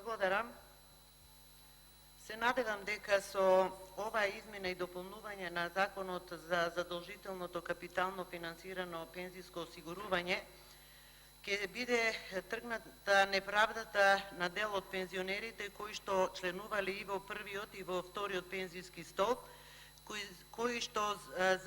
благодарам. Се надевам дека со ова измена и дополнување на Законот за задолжителното капитално финансирано пензиско осигурување ќе биде тргната неправдата на дел од пензионерите кои што членувале и во првиот и во вториот пензиски столб, кои што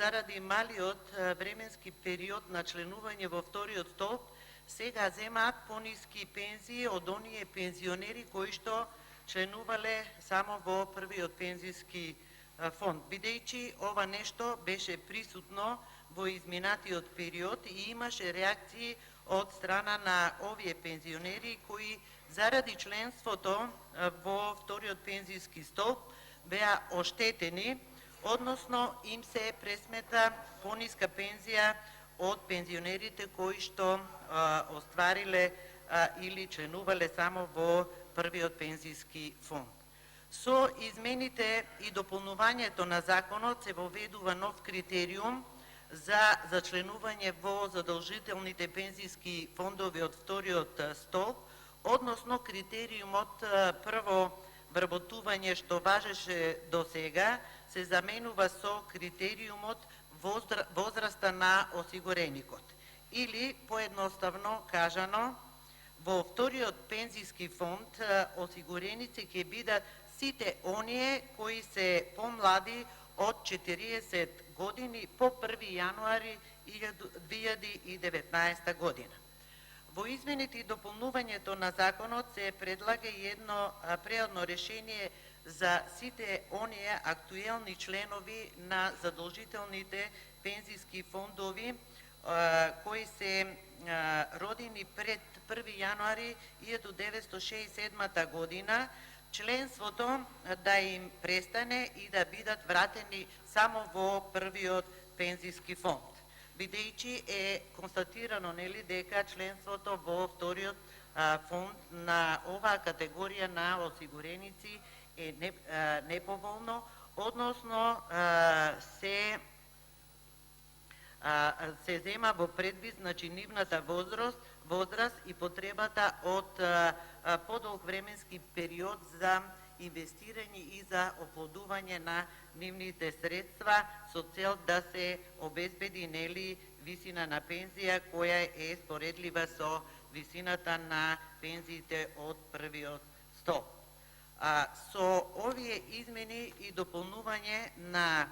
заради малиот временски период на членување во вториот столб сега земаат пониски пензии од оние пензионери кои што членувале само во првиот пензиски фонд, бидејќи ова нешто беше присутно во изминатиот период и имаше реакции од страна на овие пензионери кои заради членството во вториот пензиски столб беа оштетени, односно им се пресмета пониска пензија од пензионерите кои што оствариле или членувале само во првиот пензиски фонд. Со измените и дополнувањето на законот се воведува нов критериум за членување во задолжителните пензиски фондови од вториот столб, односно критериумот прво вработување што важеше до сега се заменува со критериумот возраста на осигуреникот. Или, поедноставно кажано, во вториот пензиски фонд осигуреници ќе бидат сите оние кои се помлади од 40 години по 1 јануари 2019 година. Во измените и дополнувањето на законот се предлага и едно преодно решение за сите оние актуелни членови на задолжителните пензиски фондови кои се родени пред 1 јануари 1967 година, членството да им престане и да бидат вратени само во првиот пензиски фонд, бидејќи е констатирано дека членството во вториот фонд на оваа категорија на осигуреници е неповолно, односно се зема во предвид нивната возраст и потребата од подолг временски период за инвестирање и за оплодување на нивните средства со цел да се обезбеди висина на пензија која е споредлива со висината на пензиите од првиот столб. Со овие измени и дополнување на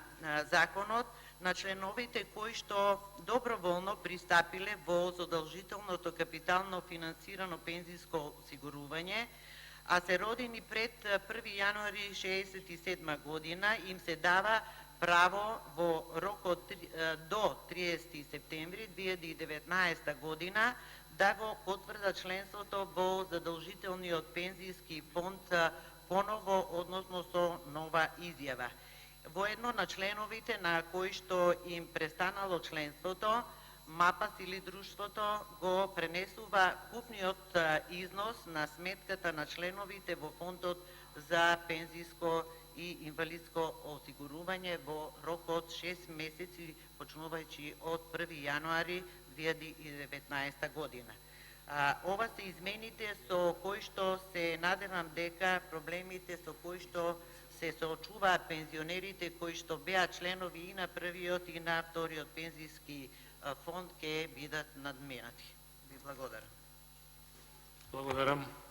законот на членовите кои што доброволно пристапиле во задолжителното капитално финансирано пензиско осигурување, а се родени пред 1 јануари 1967 година, им се дава право во рокот до 30 септември 2019 година да го потврдат членството во задолжителниот пензиски фонд поново, односно со нова изјава. Во едно на членовите на кои што им престанало членството, МАПАС или друштвото го пренесува купниот износ на сметката на членовите во фондот за пензиско и инвалидско осигурување во рок од 6 месеци, почнувајќи од 1 јануари 2019 година. Ова се измените со кои што се надевам дека проблемите со кои што се соочуваат пензионерите кои што беа членови и на првиот и на вториот пензиски фонд ќе бидат надменати. Ви благодарам. Благодарам.